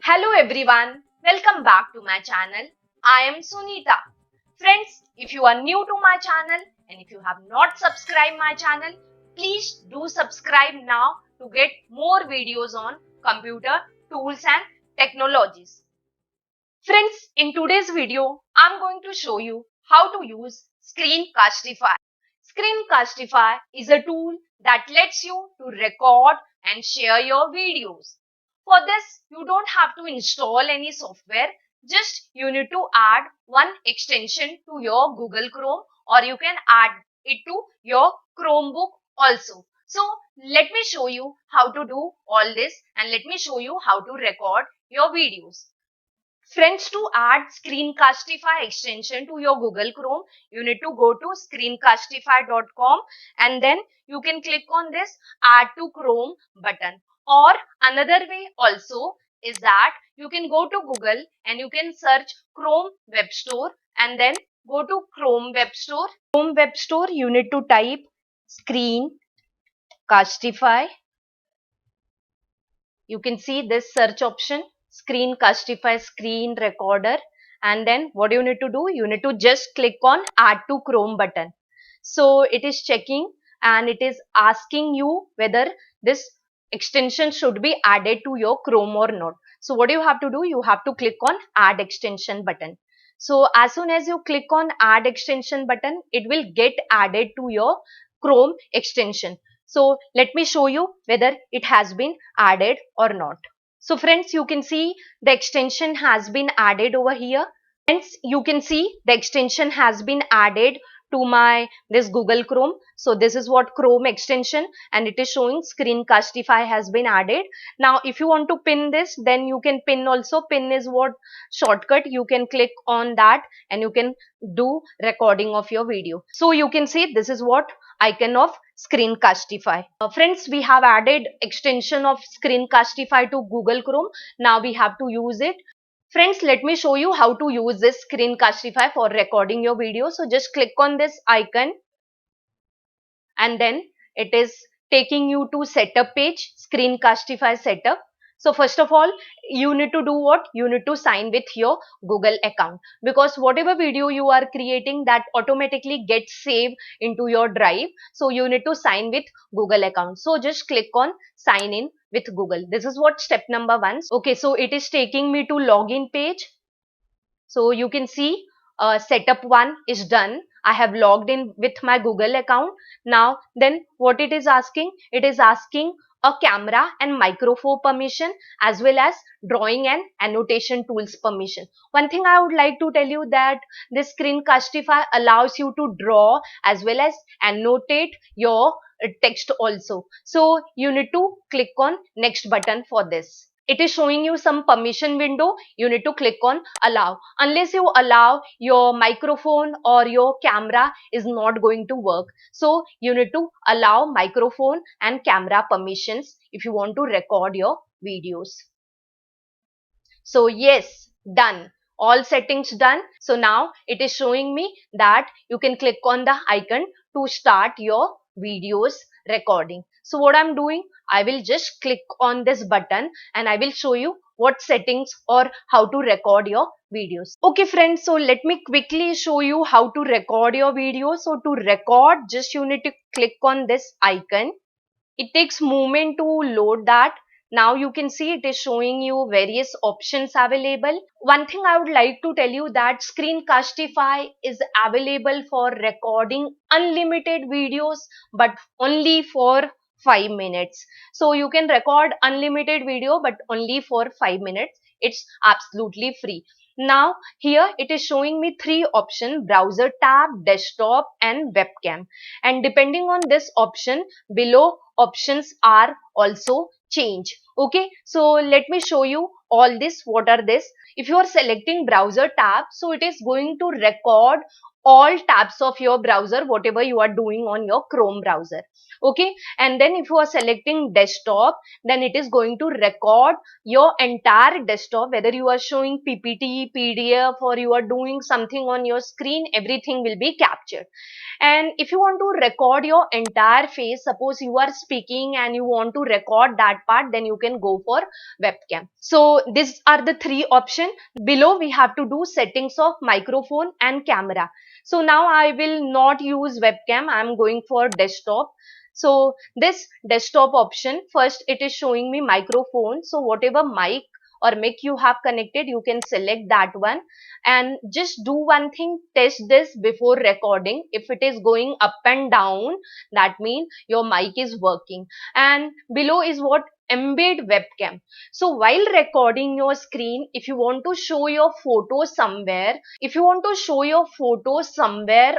Hello everyone, welcome back to my channel. I am Sunita. Friends, if you are new to my channel and if you have not subscribed my channel, please do subscribe now to get more videos on computer, tools and technologies. Friends, in today's video, I'm going to show you how to use Screencastify. Screencastify is a tool that lets you to record and share your videos. For this, you don't have to install any software. Just you need to add one extension to your Google Chrome, or you can add it to your Chromebook also. So let me show you how to do all this and let me show you how to record your videos. Friends, to add Screencastify extension to your Google Chrome, you need to go to screencastify.com and then you can click on this Add to Chrome button. Or another way also is that you can go to Google and you can search Chrome Web Store and then go to Chrome Web Store. Chrome Web Store, you need to type Screencastify. You can see this search option, Screencastify screen recorder, and then what you need to do, you need to just click on Add to Chrome button. So it is checking and it is asking you whether this extension should be added to your Chrome or not. So what you have to do, you have to click on Add extension button. So as soon as you click on Add extension button, it will get added to your Chrome extension. So let me show you whether it has been added or not. So friends, you can see the extension has been added over here. Friends, you can see the extension has been added to my this Google Chrome. So this is what Chrome extension, and it is showing Screencastify has been added. Now if you want to pin this, then you can pin also. Pin is what shortcut, you can click on that and you can do recording of your video. So you can see this is what icon of Screencastify. Friends, we have added extension of Screencastify to Google Chrome. Now we have to use it. Friends, let me show you how to use this Screencastify for recording your video. So just click on this icon and then it is taking you to setup page, Screencastify setup. So first of all, you need to do what? You need to sign with your Google account, because whatever video you are creating, that automatically gets saved into your drive. So you need to sign with Google account. So just click on sign in with Google. This is what step number 1. Okay, so it is taking me to login page. So you can see setup 1 is done. I have logged in with my Google account. Now then what it is asking? It is asking a camera and microphone permission as well as drawing and annotation tools permission. One thing I would like to tell you that this Screencastify allows you to draw as well as annotate your text also. So you need to click on next button for this. It is showing you some permission window. You need to click on allow. Unless you allow, your microphone or your camera is not going to work. So you need to allow microphone and camera permissions if you want to record your videos. So yes, done. All settings done. So now it is showing me that you can click on the icon to start your videos recording. So what I'm doing, I will just click on this button and I will show you what settings or how to record your videos. Okay friends, so let me quickly show you how to record your video. So to record, just you need to click on this icon. It takes moment to load that. Now you can see it is showing you various options available. One thing I would like to tell you that Screencastify is available for recording unlimited videos, but only for 5 minutes. So you can record unlimited video but only for 5 minutes. It's absolutely free. Now here it is showing me 3 options: browser tab, desktop and webcam. And depending on this option, below options are also change. Okay, so let me show you all this. What are this? If you are selecting browser tab, so it is going to record all tabs of your browser, whatever you are doing on your Chrome browser. Okay, and then if you are selecting desktop, then it is going to record your entire desktop, whether you are showing PPT, PDF, or you are doing something on your screen, everything will be captured. And if you want to record your entire face, suppose you are speaking and you want to record that part, then you can go for webcam. So these are the three options. Below we have to do settings of microphone and camera. So now I will not use webcam, I am going for desktop. So this desktop option, first it is showing me microphone. So whatever mic you have connected, you can select that one, and just do one thing, test this before recording. If it is going up and down, that means your mic is working. And below is what? Embed webcam. So while recording your screen, if you want to show your photo somewhere,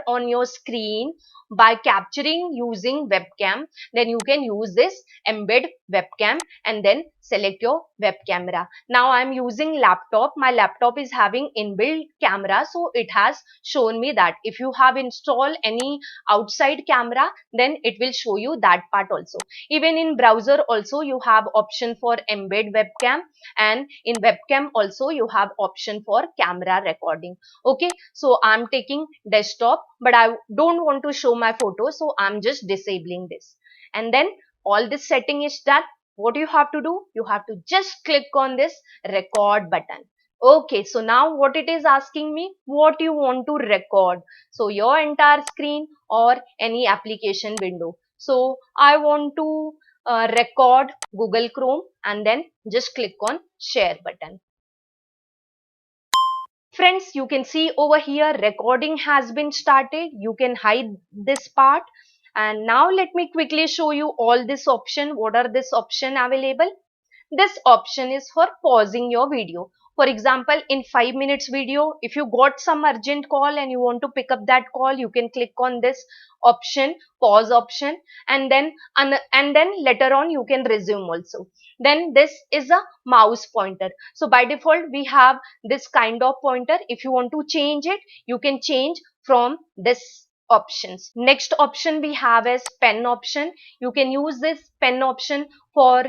on your screen by capturing using webcam, then you can use this embed webcam and then select your web camera. Now I am using laptop. My laptop is having inbuilt camera, so it has shown me that. If you have installed any outside camera, then it will show you that part also. Even in browser also you have option for embed webcam, and in webcam also you have option for camera recording. Okay, so I'm taking desktop, but I don't want to show my photo, so I'm just disabling this. And then all this setting is done. What you have to do? You have to just click on this record button. Okay, so now what it is asking me, what you want to record. So your entire screen or any application window. So I want to record Google Chrome, and then just click on share button. Friends, you can see over here recording has been started. You can hide this part. And now let me quickly show you all this option. What are this option available? This option is for pausing your video. For example, in 5 minutes video, if you got some urgent call and you want to pick up that call, you can click on this option, pause option, and then later on you can resume also. Then this is a mouse pointer. So by default we have this kind of pointer. If you want to change it, you can change from this options. Next option we have is pen option. You can use this pen option for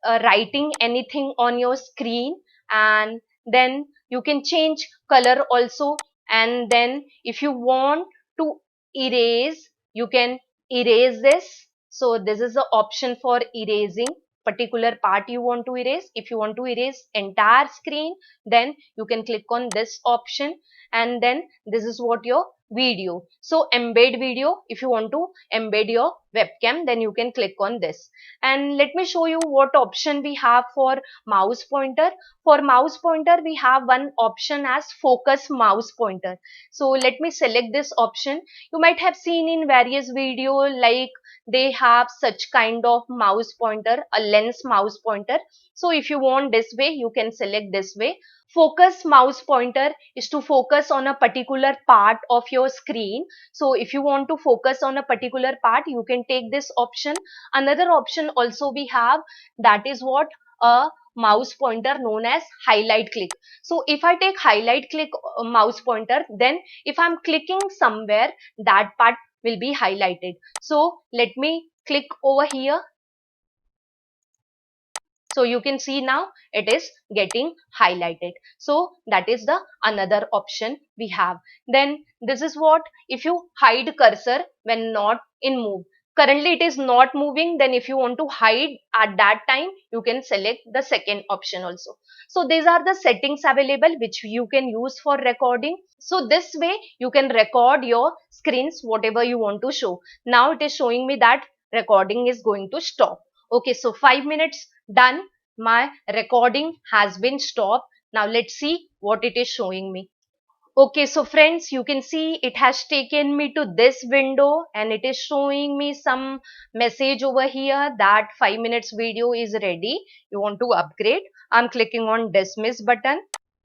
writing anything on your screen, and then you can change color also. And then if you want to erase, you can erase this. So this is the option for erasing particular part you want to erase. If you want to erase entire screen, then you can click on this option, and then this is what your video. So embed video, if you want to embed your webcam, then you can click on this. And let me show you what option we have for mouse pointer. For mouse pointer we have one option as focus mouse pointer. So let me select this option. You might have seen in various video, like they have such kind of mouse pointer, a lens mouse pointer. So if you want this way, you can select this way. Focus mouse pointer is to focus on a particular part of your screen. So if you want to focus on a particular part, you can take this option. Another option also we have, that is what? A mouse pointer known as highlight click. So if I take highlight click mouse pointer, then if I'm clicking somewhere, that part will be highlighted. So let me click over here. So you can see now it is getting highlighted. So that is the another option we have. Then this is what, if you hide cursor when not in move. Currently it is not moving, then if you want to hide at that time, you can select the second option also. So these are the settings available which you can use for recording. So this way you can record your screens whatever you want to show. Now it is showing me that recording is going to stop. Okay, so 5 minutes done. My recording has been stopped. Now let's see what it is showing me. Okay, so friends, you can see it has taken me to this window, and it is showing me some message over here that 5 minutes video is ready. You want to upgrade. I'm clicking on dismiss button.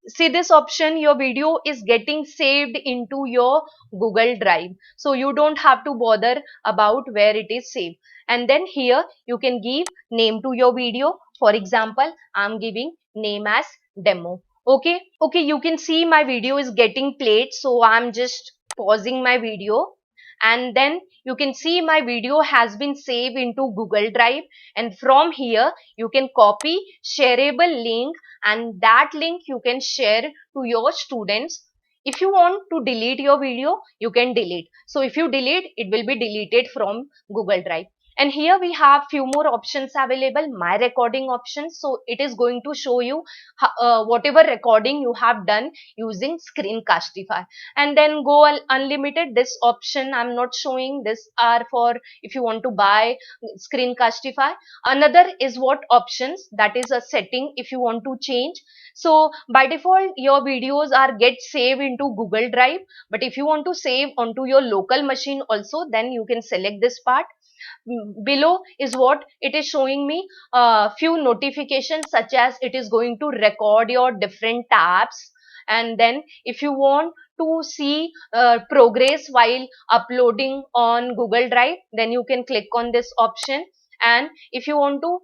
See this option, your video is getting saved into your Google Drive. So you don't have to bother about where it is saved. And then here you can give name to your video. For example, I'm giving name as demo. Okay, you can see my video is getting played. So I'm just pausing my video, and then you can see my video has been saved into Google Drive, and from here you can copy shareable link, and that link you can share to your students. If you want to delete your video, you can delete. So if you delete, it will be deleted from Google Drive. And here we have few more options available, my recording options. So it is going to show you whatever recording you have done using Screencastify. And then go unlimited, this option I'm not showing, this are for if you want to buy Screencastify. Another is what options, that is a setting if you want to change. So by default your videos are get saved into Google Drive, but if you want to save onto your local machine also, then you can select this part. Below is what it is showing me, few notifications, such as it is going to record your different tabs. And then if you want to see progress while uploading on Google Drive, then you can click on this option. And if you want to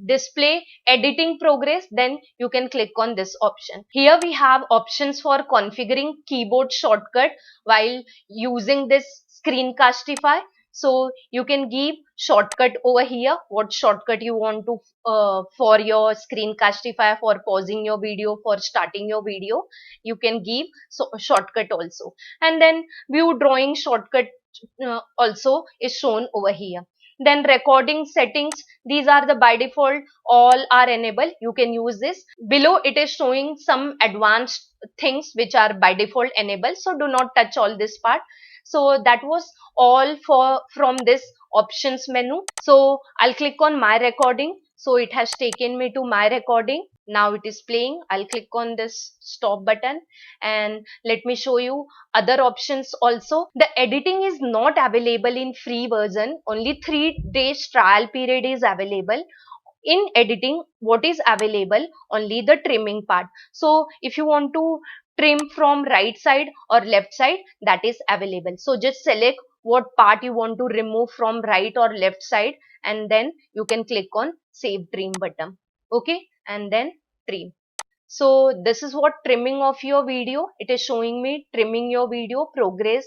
display editing progress, then you can click on this option. Here we have options for configuring keyboard shortcut while using this Screencastify. So you can give shortcut over here, what shortcut you want to for your Screencastify, for pausing your video, for starting your video, you can give so shortcut also. And then view drawing shortcut also is shown over here. Then recording settings, these are the by default, all are enabled, you can use this. Below it is showing some advanced things which are by default enabled, so do not touch all this part. So that was all for from this options menu. So I'll click on my recording. So it has taken me to my recording. Now it is playing. I'll click on this stop button, and let me show you other options also. The editing is not available in free version. Only 3 days trial period is available. In editing, what is available? Only the trimming part. So if you want to trim from right side or left side, that is available. So just select what part you want to remove from right or left side, and then you can click on save trim button. Okay, and then trim. So this is what trimming of your video. It is showing me trimming your video progress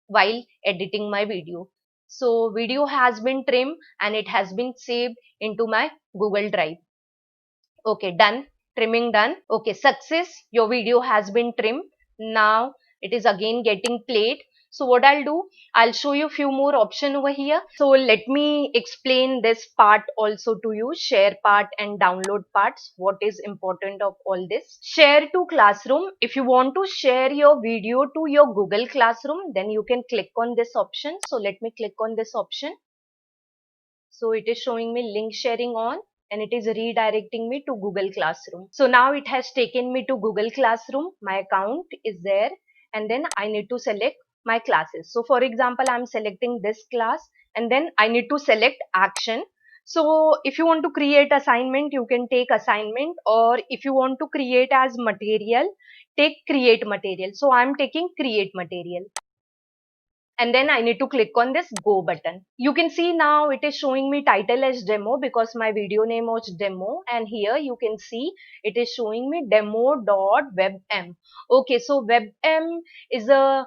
while editing my video. So video has been trimmed and it has been saved into my Google Drive. Okay, done. Trimming done. Okay, success. Your video has been trimmed. Now it is again getting played. So what I'll do, I'll show you few more option over here. So let me explain this part also to you, share part and download parts. What is important of all this? Share to Classroom. If you want to share your video to your Google Classroom, then you can click on this option. So let me click on this option. So it is showing me link sharing on, and it is redirecting me to Google Classroom. So now it has taken me to Google Classroom. My account is there, and then I need to select my classes. So for example, I'm selecting this class, and then I need to select action. So if you want to create assignment, you can take assignment, or if you want to create as material, take create material. So I'm taking create material. And then I need to click on this go button. You can see now it is showing me title as demo because my video name was demo, and here you can see it is showing me demo.webm. Okay, so webm is a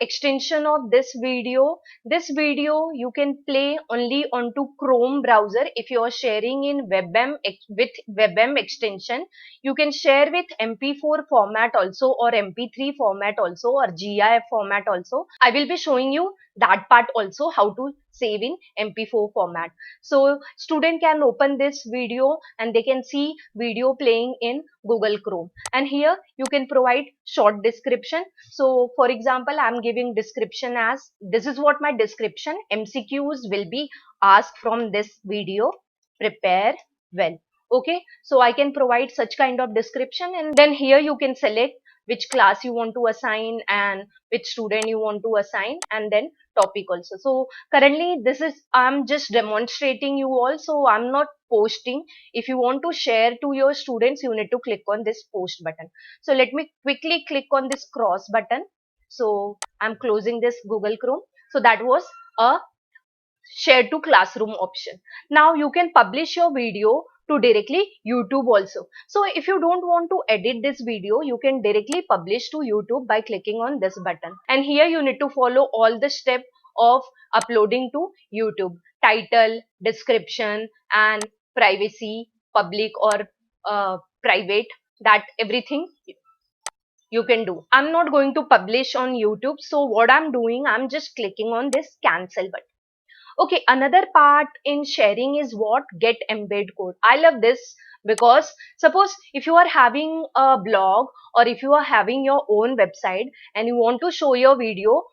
extension of this video. This video you can play only onto Chrome browser. If you are sharing in webm with webm extension, you can share with MP4 format also, or MP3 format also, or GIF format also. I will be showing you that part also, how to save in MP4 format. So student can open this video and they can see video playing in Google Chrome. And here you can provide short description. So for example, I'm giving description as, this is what my description, MCQs will be asked from this video, prepare well. Okay, so I can provide such kind of description, and then here you can select which class you want to assign and which student you want to assign, and then topic also. So currently this is, I'm just demonstrating you all, so I'm not posting. If you want to share to your students, you need to click on this post button. So let me quickly click on this cross button. So I'm closing this Google Chrome. So that was a share to classroom option. Now you can publish your video to directly YouTube also. So if you don't want to edit this video, you can directly publish to YouTube by clicking on this button. And here you need to follow all the steps of uploading to YouTube: title, description, and privacy, public or private, that everything you can do. I'm not going to publish on YouTube. So what I'm doing, I'm just clicking on this cancel button. Okay, another part in sharing is what? Get embed code. I love this because suppose if you are having a blog or if you are having your own website and you want to show your video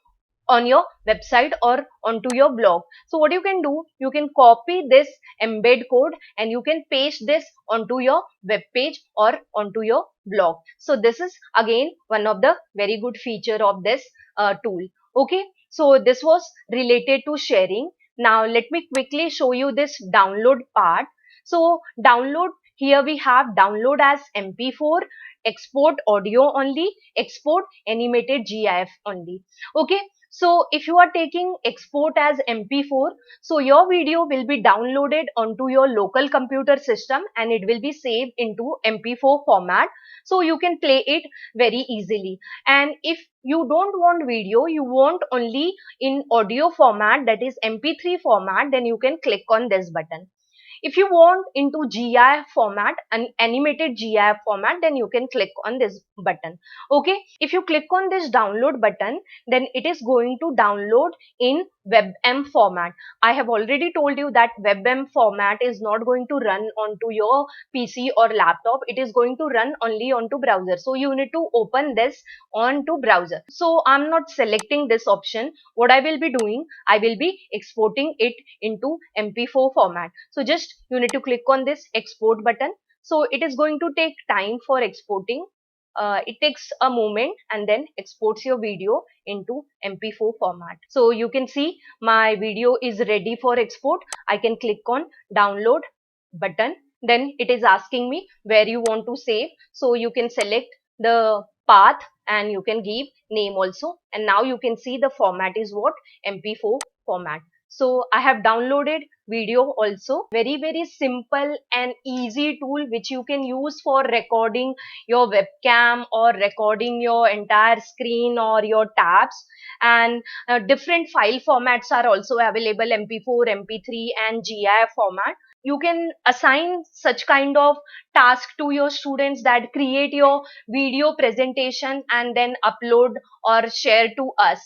on your website or onto your blog. So what you can do, you can copy this embed code and you can paste this onto your web page or onto your blog. So this is again one of the very good feature of this tool. Okay, so this was related to sharing. Now let me quickly show you this download part. So download, here we have download as MP4, export audio only, export animated GIF only. Okay, so if you are taking export as MP4, so your video will be downloaded onto your local computer system and it will be saved into MP4 format. So you can play it very easily. And if you don't want video, you want only in audio format, that is MP3 format, then you can click on this button. If you want into GIF format, an animated GIF format, then you can click on this button. Okay, if you click on this download button, then it is going to download in WebM format. I have already told you that WebM format is not going to run onto your PC or laptop. It is going to run only onto browser. So you need to open this onto browser. So I'm not selecting this option. What I will be doing, I will be exporting it into MP4 format. So just you need to click on this export button. So it is going to take time for exporting. It takes a moment and then exports your video into MP4 format. So you can see my video is ready for export. I can click on download button. Then it is asking me where you want to save. So you can select the path and you can give name also. And now you can see the format is what? MP4 format. So I have downloaded video also. Very simple and easy tool which you can use for recording your webcam or recording your entire screen or your tabs. And different file formats are also available: MP4, MP3 and GIF format. You can assign such kind of task to your students, that create your video presentation and then upload or share to us.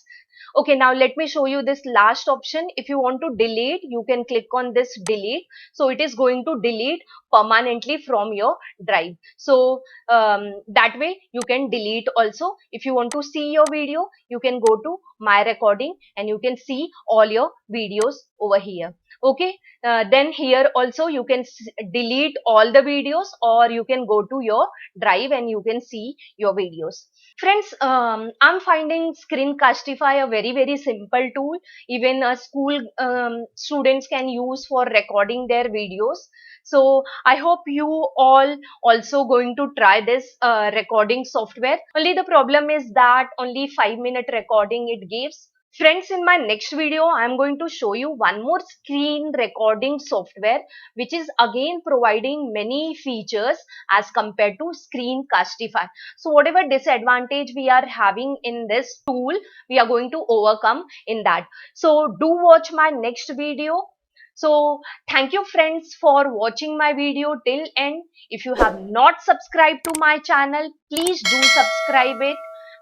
Okay, now let me show you this last option. If you want to delete, you can click on this delete. So it is going to delete permanently from your drive. So that way you can delete also. If you want to see your video, you can go to my recording and you can see all your videos over here. Okay, then here also you can delete all the videos, or you can go to your drive and you can see your videos. Friends, I'm finding Screencastify a very simple tool. Even school students can use for recording their videos. So I hope you all also going to try this recording software. Only the problem is that only 5-minute recording it gives. Friends, in my next video, I am going to show you one more screen recording software which is again providing many features as compared to Screencastify. So whatever disadvantage we are having in this tool, we are going to overcome in that. So do watch my next video. So thank you friends for watching my video till end. If you have not subscribed to my channel, please do subscribe it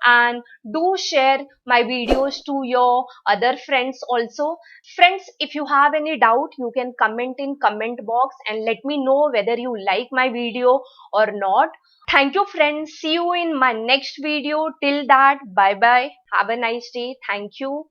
and do share my videos to your other friends also. Friends, if you have any doubt, you can comment in comment box and let me know whether you like my video or not. Thank you friends. See you in my next video. Till that, bye bye. Have a nice day. Thank you.